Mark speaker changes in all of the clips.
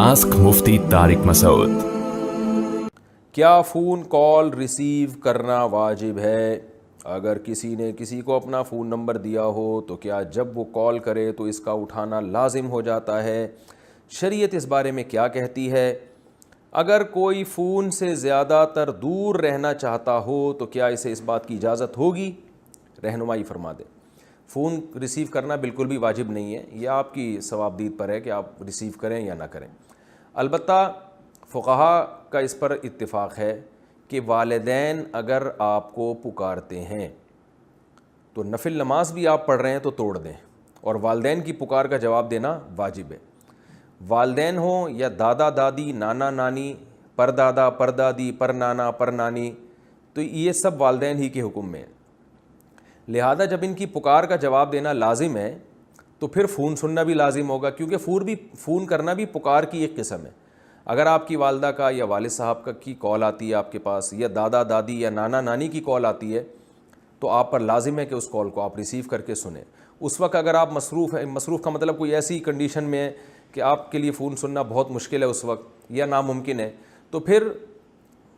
Speaker 1: Ask مفتی طارق مسعود۔
Speaker 2: کیا phone call receive کرنا واجب ہے؟ اگر کسی نے کسی کو اپنا فون نمبر دیا ہو تو کیا جب وہ کال کرے تو اس کا اٹھانا لازم ہو جاتا ہے؟ شریعت اس بارے میں کیا کہتی ہے؟ اگر کوئی فون سے زیادہ تر دور رہنا چاہتا ہو تو کیا اسے اس بات کی اجازت ہوگی؟ رہنمائی فرما دیں۔ فون ریسیو کرنا بالکل بھی واجب نہیں ہے، یہ آپ کی ثوابدید پر ہے کہ آپ ریسیو کریں یا نہ کریں۔ البتہ فقہا کا اس پر اتفاق ہے کہ والدین اگر آپ کو پکارتے ہیں تو نفل نماز بھی آپ پڑھ رہے ہیں تو توڑ دیں، اور والدین کی پکار کا جواب دینا واجب ہے۔ والدین ہوں یا دادا دادی، نانا نانی، پردادا پردادی، پر نانا پر نانی، تو یہ سب والدین ہی کے حکم میں ہیں۔ لہذا جب ان کی پکار کا جواب دینا لازم ہے تو پھر فون سننا بھی لازم ہوگا، کیونکہ فون کرنا بھی پکار کی ایک قسم ہے۔ اگر آپ کی والدہ کا یا والد صاحب کا کی کال آتی ہے آپ کے پاس، یا دادا دادی یا نانا نانی کی کال آتی ہے، تو آپ پر لازم ہے کہ اس کال کو آپ ریسیو کر کے سنیں۔ اس وقت اگر آپ مصروف ہیں، مصروف کا مطلب کوئی ایسی کنڈیشن میں ہے کہ آپ کے لیے فون سننا بہت مشکل ہے اس وقت یا ناممکن ہے، تو پھر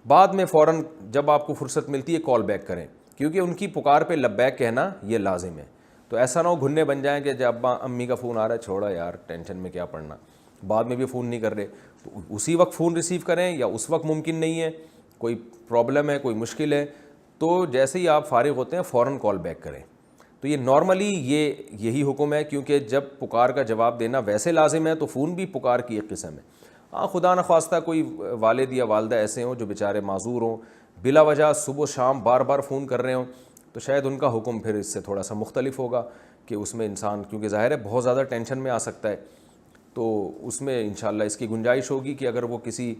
Speaker 2: بعد میں فوراً جب آپ کو فرصت ملتی ہے کال بیک کریں، کیونکہ ان کی پکار پہ لبیک کہنا یہ لازم ہے۔ تو ایسا نہ ہو گھننے بن جائیں کہ جب ابا امی کا فون آ رہا ہے چھوڑا یار، ٹینشن میں کیا پڑنا، بعد میں بھی فون نہیں کر رہے، تو اسی وقت فون ریسیو کریں، یا اس وقت ممکن نہیں ہے، کوئی پرابلم ہے، کوئی مشکل ہے، تو جیسے ہی آپ فارغ ہوتے ہیں فوراً کال بیک کریں۔ تو یہ نارملی یہی حکم ہے، کیونکہ جب پکار کا جواب دینا ویسے لازم ہے تو فون بھی پکار کی ایک قسم ہے۔ ہاں خدا نخواستہ کوئی والد یا والدہ ایسے ہوں جو بیچارے معذور ہوں، بلا وجہ صبح شام بار بار فون کر رہے ہوں، تو شاید ان کا حکم پھر اس سے تھوڑا سا مختلف ہوگا، کہ اس میں انسان کیونکہ ظاہر ہے بہت زیادہ ٹینشن میں آ سکتا ہے، تو اس میں انشاءاللہ اس کی گنجائش ہوگی کہ اگر وہ کسی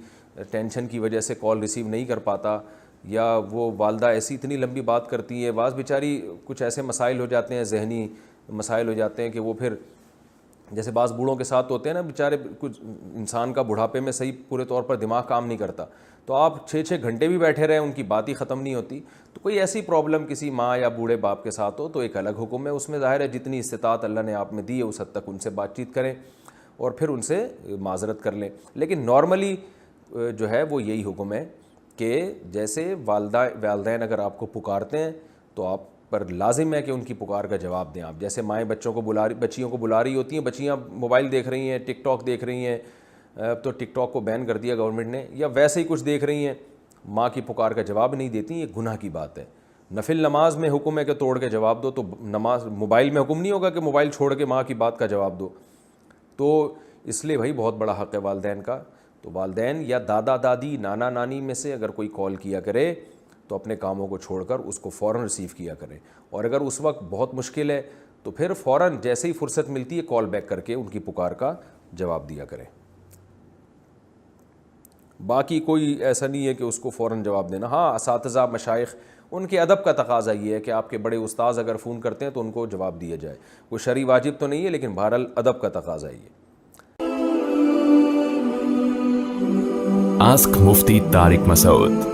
Speaker 2: ٹینشن کی وجہ سے کال ریسیو نہیں کر پاتا، یا وہ والدہ ایسی اتنی لمبی بات کرتی ہے، بعض بیچاری کچھ ایسے مسائل ہو جاتے ہیں، ذہنی مسائل ہو جاتے ہیں کہ وہ پھر جیسے بعض بوڑھوں کے ساتھ ہوتے ہیں نا، بیچارے کچھ انسان کا بڑھاپے میں صحیح پورے طور پر دماغ کام نہیں کرتا، تو آپ 6 گھنٹے بھی بیٹھے رہیں ان کی بات ہی ختم نہیں ہوتی، تو کوئی ایسی پرابلم کسی ماں یا بوڑھے باپ کے ساتھ ہو تو ایک الگ حکم ہے، اس میں ظاہر ہے جتنی استطاعت اللہ نے آپ میں دی ہے اس حد تک ان سے بات چیت کریں اور پھر ان سے معذرت کر لیں۔ لیکن نارملی جو ہے وہ یہی حکم ہے کہ جیسے والدین اگر آپ کو پکارتے ہیں تو آپ پر لازم ہے کہ ان کی پکار کا جواب دیں آپ۔ جیسے مائیں بچیوں کو بلا رہی ہوتی ہیں، بچیاں موبائل دیکھ رہی ہیں، ٹک ٹاک دیکھ رہی ہیں، تو ٹک ٹاک کو بین کر دیا گورنمنٹ نے، یا ویسے ہی کچھ دیکھ رہی ہیں، ماں کی پکار کا جواب نہیں دیتی، یہ گناہ کی بات ہے۔ نفل نماز میں حکم ہے کہ توڑ کے جواب دو، تو نماز موبائل میں حکم نہیں ہوگا کہ موبائل چھوڑ کے ماں کی بات کا جواب دو۔ تو اس لیے بھائی بہت بڑا حق ہے والدین کا، تو والدین یا دادا دادی، نانا نانی میں سے اگر کوئی کال کیا کرے تو اپنے کاموں کو چھوڑ کر اس کو فوراً ریسیو کیا کریں، اور اگر اس وقت بہت مشکل ہے تو پھر فوراً جیسے ہی فرصت ملتی ہے کال بیک کر کے ان کی پکار کا جواب دیا کریں۔ باقی کوئی ایسا نہیں ہے کہ اس کو فوراً جواب دینا۔ ہاں اساتذہ مشائخ ان کے ادب کا تقاضا یہ ہے کہ آپ کے بڑے استاذ اگر فون کرتے ہیں تو ان کو جواب دیا جائے، کوئی شرعی واجب تو نہیں ہے، لیکن بہرحال ادب کا تقاضا ہے یہ۔
Speaker 1: آسک مفتی طارق مسعود۔